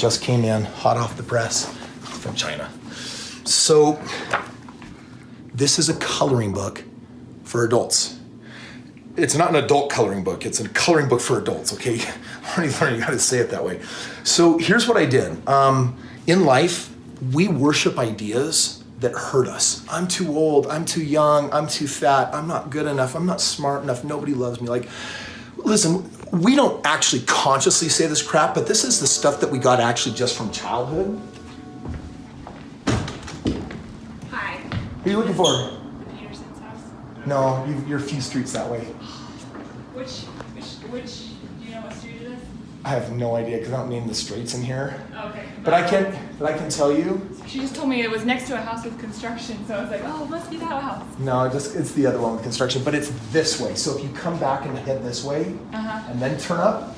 just came in, hot off the press from China. So this is a coloring book for adults. It's not an adult coloring book, it's a coloring book for adults, okay? I'm already learning how to say it that way. So here's what I did. In life, we worship ideas that hurt us. I'm too old, I'm too young, I'm too fat, I'm not good enough, I'm not smart enough, nobody loves me. Like, listen, we don't actually consciously say this crap, but this is the stuff that we got actually just from childhood. Hi. Who are you looking for? Peterson's house? No, you're a few streets that way. Which, do you know what street it is? I have no idea because I don't name the streets in here. Okay. But I can tell you. She just told me it was next to a house with construction, so I was like, oh, it must be that house. No, it's the other one with construction, but it's this way. So if you come back and head this way, and then turn up,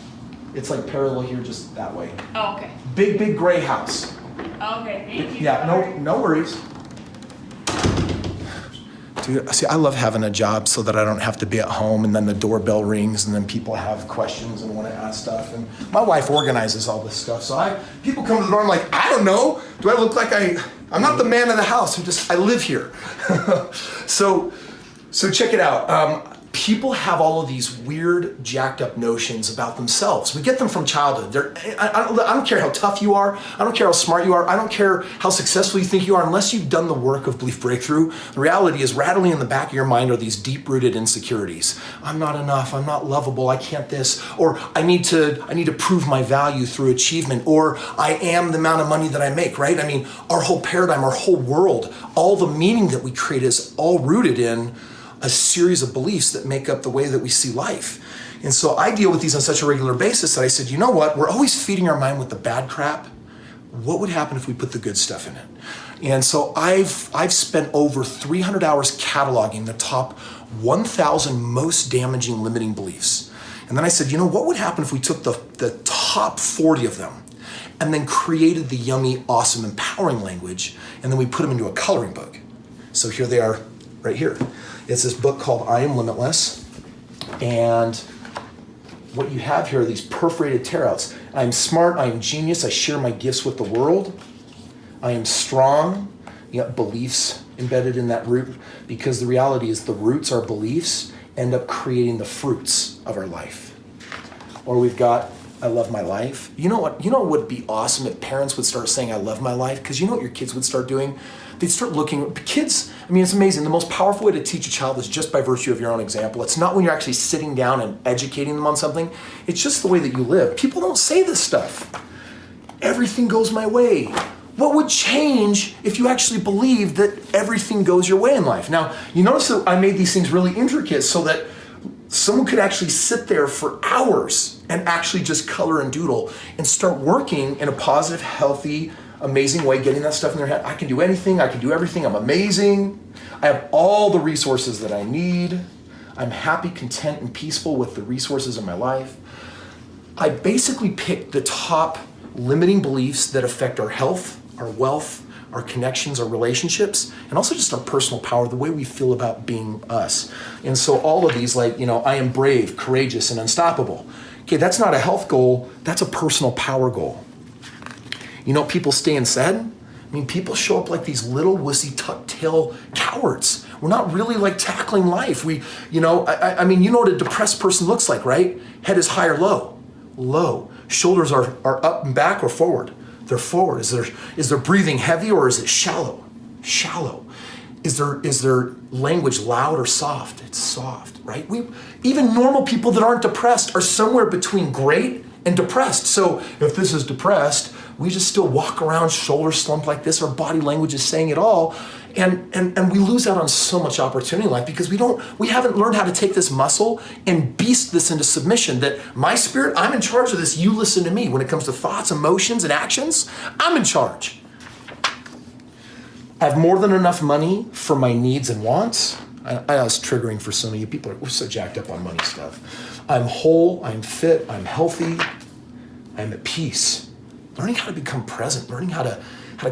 it's like parallel here, just that way. Oh, okay. Big gray house. Okay, thank you. Yeah, no worries. Dude, see, I love having a job so that I don't have to be at home and then the doorbell rings and then people have questions and want to ask stuff. And my wife organizes all this stuff. So people come to the door, I'm like, I don't know. Do I look like I'm not the man of the house. I live here. So check it out. People have all of these weird, jacked up notions about themselves. We get them from childhood. I don't care how tough you are. I don't care how smart you are. I don't care how successful you think you are. Unless you've done the work of belief breakthrough, the reality is rattling in the back of your mind are these deep-rooted insecurities. I'm not enough. I'm not lovable. I can't this. Or I need to prove my value through achievement. Or I am the amount of money that I make, right? I mean, our whole paradigm, our whole world, all the meaning that we create is all rooted in a series of beliefs that make up the way that we see life. And so I deal with these on such a regular basis that I said, you know what? We're always feeding our mind with the bad crap. What would happen if we put the good stuff in it? And so I've spent over 300 hours cataloging the top 1,000 most damaging limiting beliefs. And then I said, you know, what would happen if we took the top 40 of them and then created the yummy, awesome, empowering language, and then we put them into a coloring book. So here they are right here. It's this book called I Am Limitless. And what you have here are these perforated tearouts. I am smart, I am genius, I share my gifts with the world. I am strong. You got beliefs embedded in that root, because the reality is the roots, our beliefs, end up creating the fruits of our life. Or we've got I love my life. You know what would be awesome if parents would start saying I love my life? Because you know what your kids would start doing? They'd start looking, kids, I mean, it's amazing. The most powerful way to teach a child is just by virtue of your own example. It's not when you're actually sitting down and educating them on something. It's just the way that you live. People don't say this stuff. Everything goes my way. What would change if you actually believed that everything goes your way in life? Now, you notice that I made these things really intricate so that someone could actually sit there for hours and actually just color and doodle and start working in a positive, healthy, amazing way, getting that stuff in their head. I can do anything, I can do everything, I'm amazing. I have all the resources that I need. I'm happy, content, and peaceful with the resources in my life. I basically picked the top limiting beliefs that affect our health, our wealth, our connections, our relationships, and also just our personal power, the way we feel about being us. And so all of these, like, I am brave, courageous, and unstoppable. Okay, that's not a health goal, that's a personal power goal. You know, people stay and said, I mean, people show up like these little wussy tuck-tail cowards. We're not really like tackling life. I mean, you know what a depressed person looks like, right? Head is high or low? Low. Shoulders are up and back or forward? They're forward. Is their breathing heavy or is it shallow? Shallow. Is their language loud or soft? It's soft, right? Even normal people that aren't depressed are somewhere between great and depressed. So if this is depressed, we just still walk around shoulder slumped like this. Our body language is saying it all. And we lose out on so much opportunity in life because we haven't learned how to take this muscle and beast this into submission, that my spirit, I'm in charge of this, you listen to me. When it comes to thoughts, emotions, and actions, I'm in charge. I have more than enough money for my needs and wants. I know it's triggering for so many people. We're so jacked up on money stuff. I'm whole, I'm fit, I'm healthy, I'm at peace. Learning how to become present, learning how to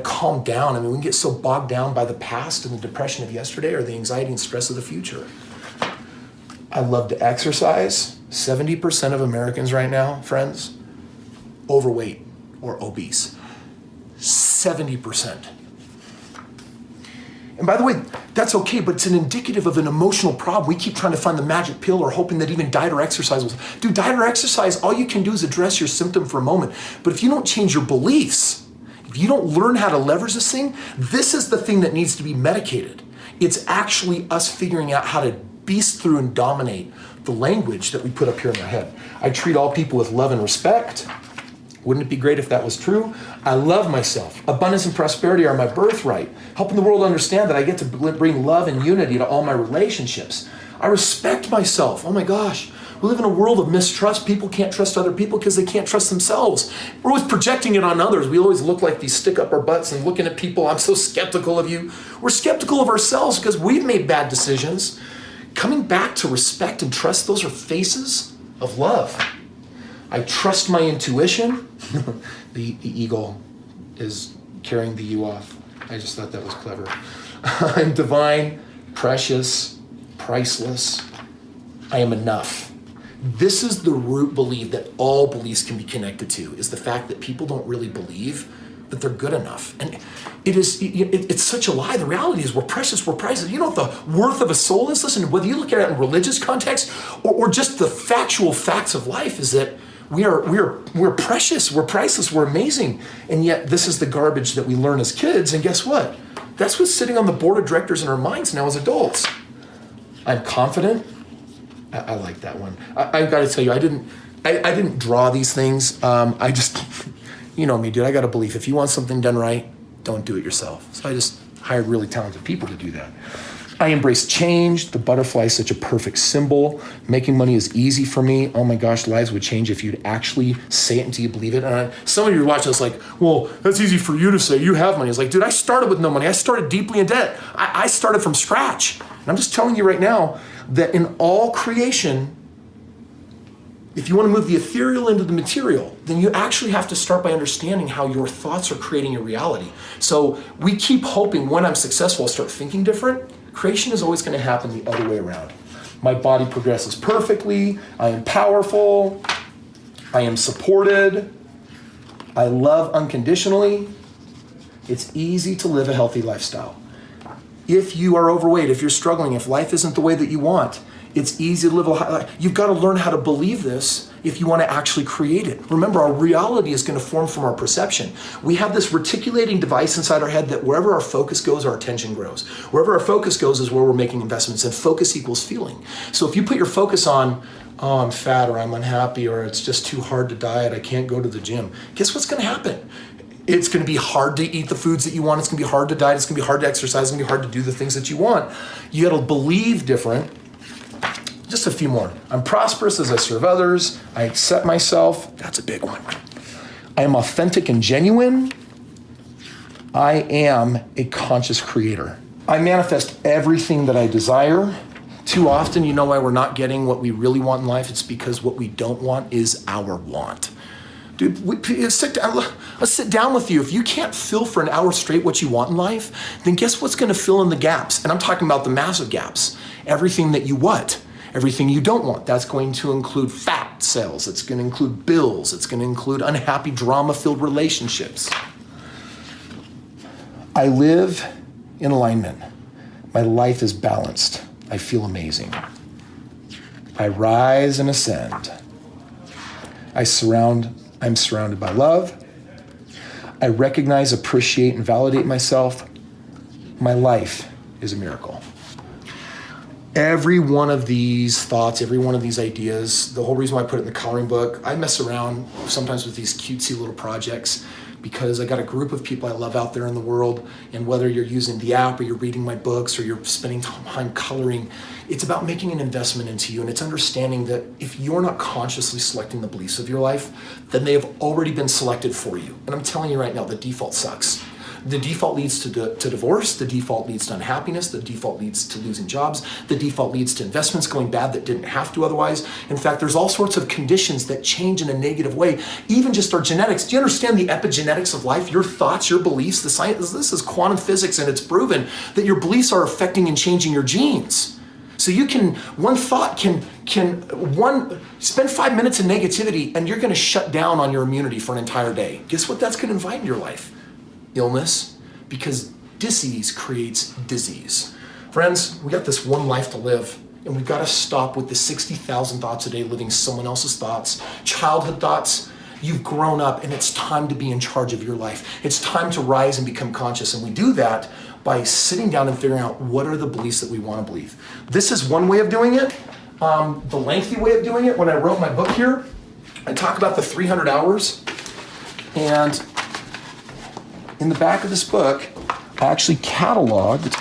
calm down. I mean, we can get so bogged down by the past and the depression of yesterday or the anxiety and stress of the future. I love to exercise. 70% of Americans right now, friends, overweight. or obese. 70%. And by the way, that's okay, but it's an indicative of an emotional problem. We keep trying to find the magic pill or hoping that even diet or exercise will. Dude, diet or exercise, all you can do is address your symptom for a moment. But if you don't change your beliefs, if you don't learn how to leverage this thing, this is the thing that needs to be medicated. It's actually us figuring out how to beast through and dominate the language that we put up here in our head. I treat all people with love and respect. Wouldn't it be great if that was true? I love myself. Abundance and prosperity are my birthright. Helping the world understand that I get to bring love and unity to all my relationships. I respect myself. Oh my gosh. We live in a world of mistrust. People can't trust other people because they can't trust themselves. We're always projecting it on others. We always look like these stick up our butts and looking at people. I'm so skeptical of you. We're skeptical of ourselves because we've made bad decisions. Coming back to respect and trust, those are faces of love. I trust my intuition. The eagle is carrying the U off. I just thought that was clever. I'm divine, precious, priceless. I am enough. This is the root belief that all beliefs can be connected to, is the fact that people don't really believe that they're good enough. And it's such a lie. The reality is we're precious, we're priceless. You know what the worth of a soul is? Listen, whether you look at it in religious context or just the factual facts of life, is that we're precious, we're priceless, we're amazing. And yet this is the garbage that we learn as kids. And guess what? That's what's sitting on the board of directors in our minds now as adults. I'm confident. I like that one. I've got to tell you, I didn't draw these things. I just, you know me, dude, I got a belief. If you want something done right, don't do it yourself. So I just hired really talented people to do that. I embrace change. The butterfly is such a perfect symbol. Making money is easy for me. Oh my gosh, lives would change if you'd actually say it until you believe it. And some of you are watching this like, well, that's easy for you to say. You have money. It's like, dude, I started with no money. I started deeply in debt. I started from scratch. And I'm just telling you right now that in all creation, if you want to move the ethereal into the material, then you actually have to start by understanding how your thoughts are creating your reality. So we keep hoping when I'm successful, I'll start thinking different. Creation is always going to happen the other way around. My body progresses perfectly. I am powerful. I am supported. I love unconditionally. It's easy to live a healthy lifestyle. If you are overweight, if you're struggling, if life isn't the way that you want, it's easy to live a high life. You've got to learn how to believe this if you want to actually create it. Remember, our reality is going to form from our perception. We have this reticulating device inside our head that wherever our focus goes, our attention grows. Wherever our focus goes is where we're making investments, and focus equals feeling. So if you put your focus on, oh, I'm fat, or I'm unhappy, or it's just too hard to diet, I can't go to the gym, guess what's going to happen? It's going to be hard to eat the foods that you want. It's going to be hard to diet. It's going to be hard to exercise. It's going to be hard to do the things that you want. You got to believe different. Just a few more. I'm prosperous as I serve others. I accept myself. That's a big one. I am authentic and genuine. I am a conscious creator. I manifest everything that I desire. Too often, you know why we're not getting what we really want in life? It's because what we don't want is our want. Dude, let's sit down with you. If you can't fill for an hour straight what you want in life, then guess what's going to fill in the gaps? And I'm talking about the massive gaps. Everything that you want. Everything you don't want. That's going to include fat cells. It's going to include bills. It's going to include unhappy, drama-filled relationships. I live in alignment. My life is balanced. I feel amazing. I rise and ascend. I'm surrounded by love. I recognize, appreciate, and validate myself. My life is a miracle. Every one of these thoughts, every one of these ideas, the whole reason why I put it in the coloring book, I mess around sometimes with these cutesy little projects because I got a group of people I love out there in the world, and whether you're using the app or you're reading my books or you're spending time coloring, it's about making an investment into you, and it's understanding that if you're not consciously selecting the beliefs of your life, then they have already been selected for you. And I'm telling you right now, the default sucks. The default leads to divorce, the default leads to unhappiness, the default leads to losing jobs, the default leads to investments going bad that didn't have to otherwise. In fact, there's all sorts of conditions that change in a negative way, even just our genetics. Do you understand the epigenetics of life? Your thoughts, your beliefs, the science, this is quantum physics, and it's proven that your beliefs are affecting and changing your genes. So one thought spend 5 minutes in negativity and you're gonna shut down on your immunity for an entire day. Guess what that's gonna invite in your life? Illness, because disease creates disease. Friends, we got this one life to live, and we've got to stop with the 60,000 thoughts a day living someone else's thoughts, childhood thoughts. You've grown up and it's time to be in charge of your life. It's time to rise and become conscious. And we do that by sitting down and figuring out what are the beliefs that we want to believe. This is one way of doing it. The lengthy way of doing it, when I wrote my book here, I talk about the 300 hours. And in the back of this book, I actually cataloged,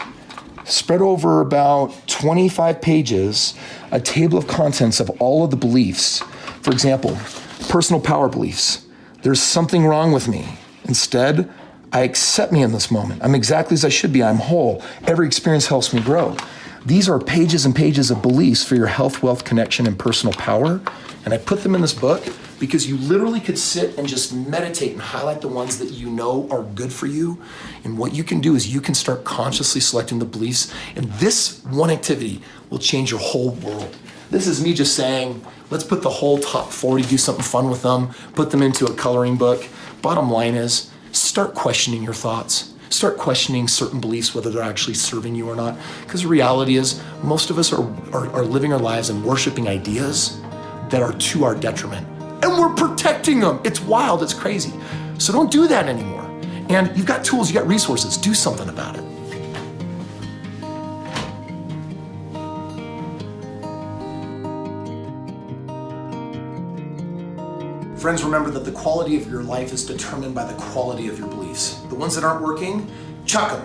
spread over about 25 pages, a table of contents of all of the beliefs. For example, personal power beliefs. There's something wrong with me. Instead, I accept me in this moment. I'm exactly as I should be. I'm whole. Every experience helps me grow. These are pages and pages of beliefs for your health, wealth, connection, and personal power. And I put them in this book because you literally could sit and just meditate and highlight the ones that you know are good for you. And what you can do is you can start consciously selecting the beliefs. And this one activity will change your whole world. This is me just saying, let's put the whole top 40, do something fun with them, put them into a coloring book. Bottom line is, start questioning your thoughts. Start questioning certain beliefs, whether they're actually serving you or not. Because the reality is, most of us are living our lives and worshiping ideas that are to our detriment. And we're protecting them. It's wild, it's crazy. So don't do that anymore. And you've got tools, you've got resources, do something about it. Friends, remember that the quality of your life is determined by the quality of your beliefs. The ones that aren't working, chuck them.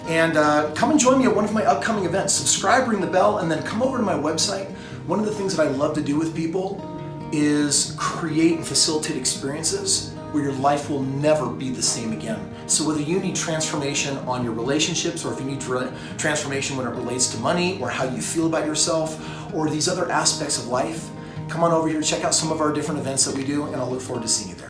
And come and join me at one of my upcoming events. Subscribe, ring the bell, and then come over to my website. One of the things that I love to do with people is create and facilitate experiences where your life will never be the same again. So whether you need transformation on your relationships, or if you need transformation when it relates to money, or how you feel about yourself, or these other aspects of life, come on over here, check out some of our different events that we do, and I'll look forward to seeing you there.